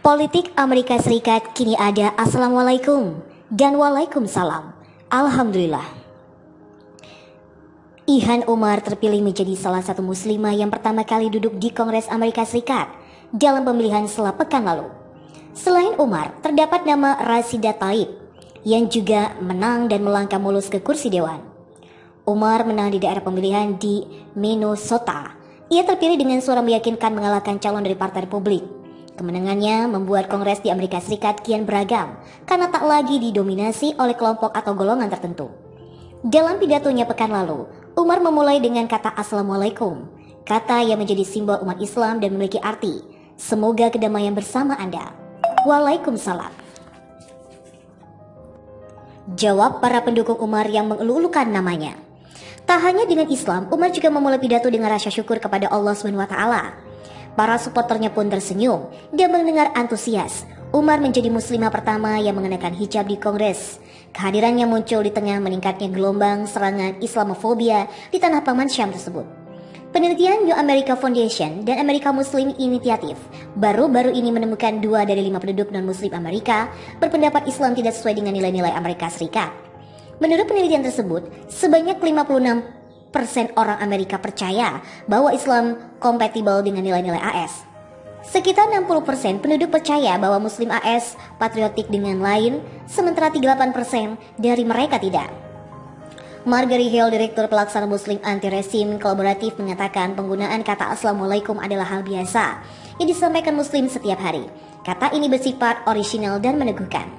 Politik Amerika Serikat kini ada Assalamualaikum dan Waalaikumsalam. Alhamdulillah. Ilhan Omar terpilih menjadi salah satu muslimah yang pertama kali duduk di Kongres Amerika Serikat dalam pemilihan setelah pekan lalu. Selain Omar, terdapat nama Rashida Tlaib yang juga menang dan melangkah mulus ke kursi dewan. Omar menang di daerah pemilihan di Minnesota. Ia terpilih dengan suara meyakinkan mengalahkan calon dari Partai Republik. Kemenangannya membuat Kongres di Amerika Serikat kian beragam karena tak lagi didominasi oleh kelompok atau golongan tertentu. Dalam pidatonya pekan lalu, Umar memulai dengan kata Assalamualaikum, kata yang menjadi simbol umat Islam dan memiliki arti, semoga kedamaian bersama Anda. Waalaikumsalam. Jawab para pendukung Umar yang mengeluh-elukan namanya. Tak hanya dengan Islam, Umar juga memulai pidato dengan rasa syukur kepada Allah SWT. Para supporternya pun tersenyum dan mendengar antusias. Umar menjadi muslimah pertama yang mengenakan hijab di Kongres. Kehadirannya muncul di tengah meningkatnya gelombang serangan Islamofobia di tanah paman Syam tersebut. Penelitian New America Foundation dan Amerika Muslim Initiative baru-baru ini menemukan 2 dari 5 penduduk non-muslim Amerika berpendapat Islam tidak sesuai dengan nilai-nilai Amerika Serikat. Menurut penelitian tersebut, sebanyak 56% orang Amerika percaya bahwa Islam kompatibel dengan nilai-nilai AS. Sekitar 60% penduduk percaya bahwa Muslim AS patriotik dengan lain, sementara 38% dari mereka tidak. Margery Hill, Direktur Pelaksana Muslim Anti-Resim Kolaboratif, mengatakan penggunaan kata Assalamualaikum adalah hal biasa yang disampaikan Muslim setiap hari. Kata ini bersifat orisinal dan meneguhkan.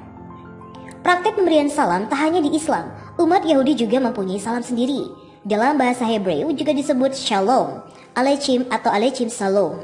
Praktek pemberian salam tak hanya di Islam, umat Yahudi juga mempunyai salam sendiri. Dalam bahasa Hebreu juga disebut Shalom, Aleichem atau Aleichem Salam.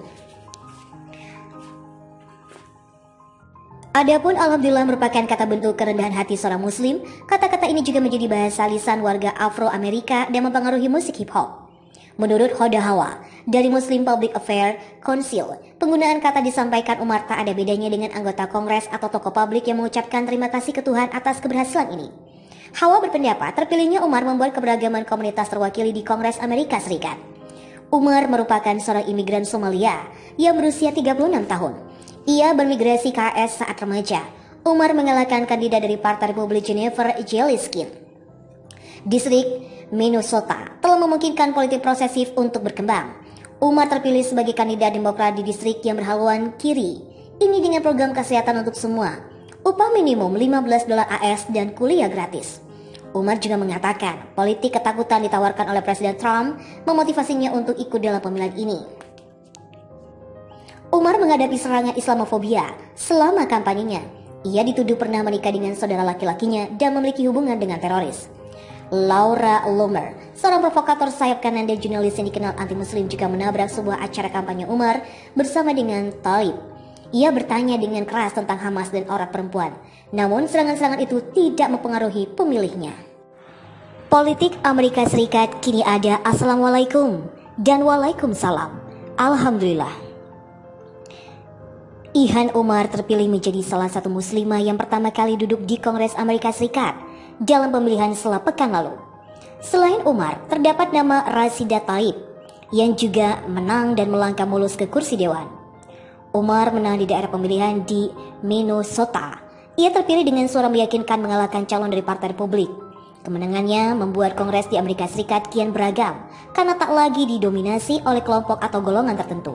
Adapun Alhamdulillah merupakan kata bentuk kerendahan hati seorang muslim. Kata-kata ini juga menjadi bahasa lisan warga Afro-Amerika dan mempengaruhi musik hip-hop. Menurut Hoda Hawa, dari Muslim Public Affairs Council, penggunaan kata disampaikan Umar tak ada bedanya dengan anggota Kongres atau tokoh publik yang mengucapkan terima kasih ke Tuhan atas keberhasilan ini. Hawa berpendapat terpilihnya Umar membuat keberagaman komunitas terwakili di Kongres Amerika Serikat. Umar merupakan seorang imigran Somalia yang berusia 36 tahun. Ia bermigrasi ke AS saat remaja. Umar mengalahkan kandidat dari Partai Republik Jennifer Jeliskin. Distrik Minnesota telah memungkinkan politik prosesif untuk berkembang. Umar terpilih sebagai kandidat Demokrat di distrik yang berhaluan kiri. Ini dengan program kesehatan untuk semua, upah minimum $15 AS dan kuliah gratis. Umar juga mengatakan politik ketakutan ditawarkan oleh Presiden Trump memotivasinya untuk ikut dalam pemilihan ini. Umar menghadapi serangan Islamofobia selama kampanyenya. Ia dituduh pernah menikah dengan saudara laki-lakinya dan memiliki hubungan dengan teroris. Laura Loomer, seorang provokator sayap kanan dan jurnalis yang dikenal anti-muslim, juga menabrak sebuah acara kampanye Umar bersama dengan Tlaib. Ia bertanya dengan keras tentang Hamas dan orang perempuan. Namun serangan-serangan itu tidak mempengaruhi pemilihnya. Politik Amerika Serikat kini ada Assalamualaikum dan Waalaikumsalam. Alhamdulillah. Ilhan Omar terpilih menjadi salah satu muslimah yang pertama kali duduk di Kongres Amerika Serikat dalam pemilihan setelah pekan lalu. Selain Omar, terdapat nama Rashida Tlaib yang juga menang dan melangkah mulus ke kursi dewan. Omar menang di daerah pemilihan di Minnesota. Ia terpilih dengan suara meyakinkan mengalahkan calon dari Partai Republik. Kemenangannya membuat Kongres di Amerika Serikat kian beragam karena tak lagi didominasi oleh kelompok atau golongan tertentu.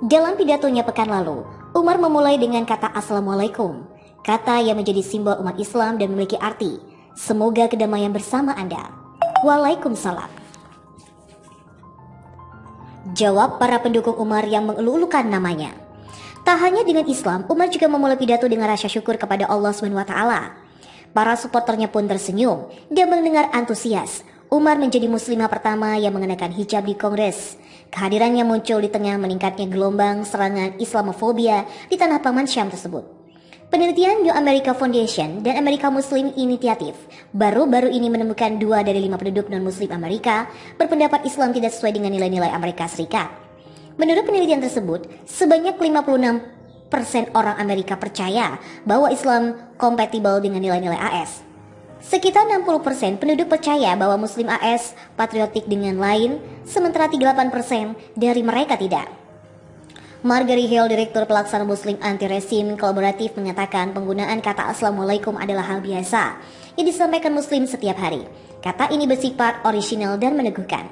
Dalam pidatonya pekan lalu, Umar memulai dengan kata Assalamualaikum, kata yang menjadi simbol umat Islam dan memiliki arti, semoga kedamaian bersama Anda. Waalaikumsalam. Jawab para pendukung Umar yang mengeluh-elukan namanya. Tak hanya dengan Islam, Umar juga memulai pidato dengan rasa syukur kepada Allah SWT. Para supporternya pun tersenyum dan mendengar antusias. Umar menjadi muslimah pertama yang mengenakan hijab di Kongres. Kehadirannya muncul di tengah meningkatnya gelombang serangan Islamofobia di tanah paman Syam tersebut. Penelitian New America Foundation dan Amerika Muslim Initiative baru-baru ini menemukan 2 dari 5 penduduk non-muslim Amerika berpendapat Islam tidak sesuai dengan nilai-nilai Amerika Serikat. Menurut penelitian tersebut, sebanyak 56% orang Amerika percaya bahwa Islam kompatibel dengan nilai-nilai AS. Sekitar 60% penduduk percaya bahwa Muslim AS patriotik dengan lain, sementara 38% dari mereka tidak. Margery Hill, Direktur Pelaksana Muslim Anti-Resim Kolaboratif, mengatakan penggunaan kata Assalamualaikum adalah hal biasa yang disampaikan Muslim setiap hari. Kata ini bersifat orisinal dan meneguhkan.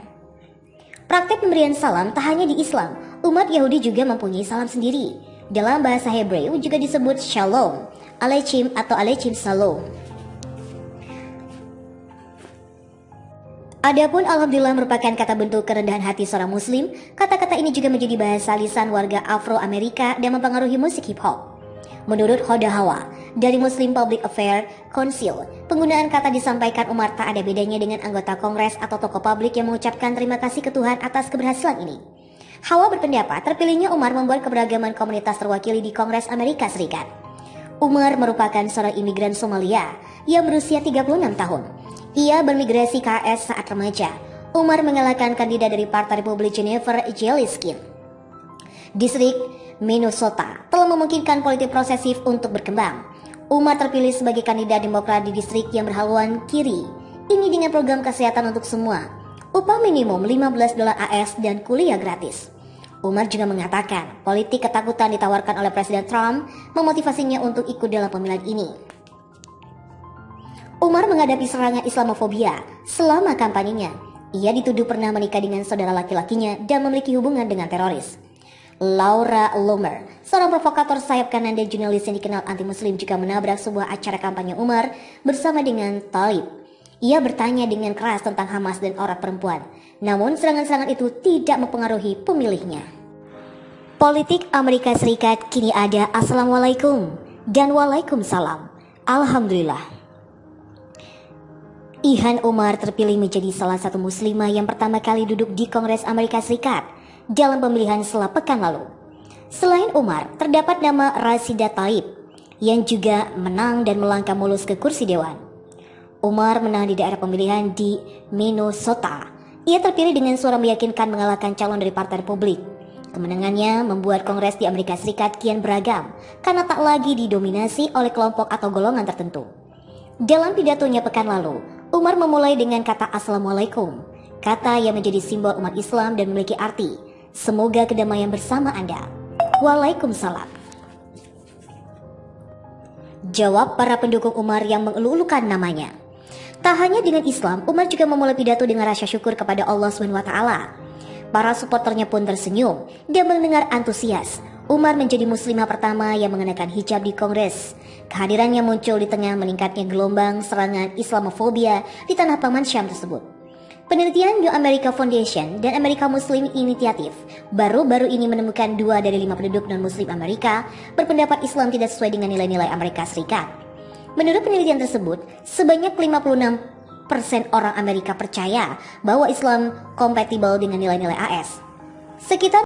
Praktek pemberian salam tak hanya di Islam, umat Yahudi juga mempunyai salam sendiri. Dalam bahasa Hebreu juga disebut Shalom, Aleichem atau Aleichem Salam. Adapun alhamdulillah merupakan kata bentuk kerendahan hati seorang muslim. Kata-kata ini juga menjadi bahasa lisan warga Afro-Amerika dan mempengaruhi musik hip-hop. Menurut Hoda Hawa dari Muslim Public Affairs Council, penggunaan kata disampaikan Umar tak ada bedanya dengan anggota kongres atau tokoh publik yang mengucapkan terima kasih ke Tuhan atas keberhasilan ini. Hawa berpendapat terpilihnya Umar membuat keberagaman komunitas terwakili di Kongres Amerika Serikat. Umar merupakan seorang imigran Somalia yang berusia 36 tahun. Ia bermigrasi ke AS saat remaja. Umar mengalahkan kandidat dari Partai Republik Jennifer Jeliskin. Distrik Minnesota telah memungkinkan politik prosesif untuk berkembang. Umar terpilih sebagai kandidat Demokrat di distrik yang berhaluan kiri. Ini dengan program kesehatan untuk semua, upah minimum $15 AS dan kuliah gratis. Umar juga mengatakan politik ketakutan ditawarkan oleh Presiden Trump memotivasinya untuk ikut dalam pemilihan ini. Umar menghadapi serangan Islamofobia selama kampanyenya. Ia dituduh pernah menikah dengan saudara laki-lakinya dan memiliki hubungan dengan teroris. Laura Loomer, seorang provokator sayap kanan dan jurnalis yang dikenal anti-muslim, juga menabrak sebuah acara kampanye Umar bersama dengan Talib. Ia bertanya dengan keras tentang Hamas dan aurat perempuan. Namun serangan-serangan itu tidak mempengaruhi pemilihnya. Politik Amerika Serikat kini ada Assalamualaikum dan Waalaikumsalam. Alhamdulillah. Ilhan Omar terpilih menjadi salah satu muslimah yang pertama kali duduk di Kongres Amerika Serikat dalam pemilihan setelah pekan lalu. Selain Umar, terdapat nama Rashida Tlaib yang juga menang dan melangkah mulus ke kursi dewan. Umar menang di daerah pemilihan di Minnesota. Ia terpilih dengan suara meyakinkan mengalahkan calon dari Partai Republik. Kemenangannya membuat Kongres di Amerika Serikat kian beragam karena tak lagi didominasi oleh kelompok atau golongan tertentu. Dalam pidatonya pekan lalu, Umar memulai dengan kata Assalamualaikum, kata yang menjadi simbol umat Islam dan memiliki arti semoga kedamaian bersama Anda. Waalaikumsalam. Jawab para pendukung Umar yang mengelulukan namanya. Tak hanya dengan Islam, Umar juga memulai pidato dengan rasa syukur kepada Allah SWT. Para supporternya pun tersenyum dan mendengar antusias. Umar menjadi muslimah pertama yang mengenakan hijab di Kongres. Kehadirannya muncul di tengah meningkatnya gelombang serangan Islamofobia di tanah Paman Syam tersebut. Penelitian New America Foundation dan America Muslim Initiative baru-baru ini menemukan 2 dari 5 penduduk non-muslim Amerika berpendapat Islam tidak sesuai dengan nilai-nilai Amerika Serikat. Menurut penelitian tersebut, sebanyak 56% orang Amerika percaya bahwa Islam kompatibel dengan nilai-nilai AS. Sekitar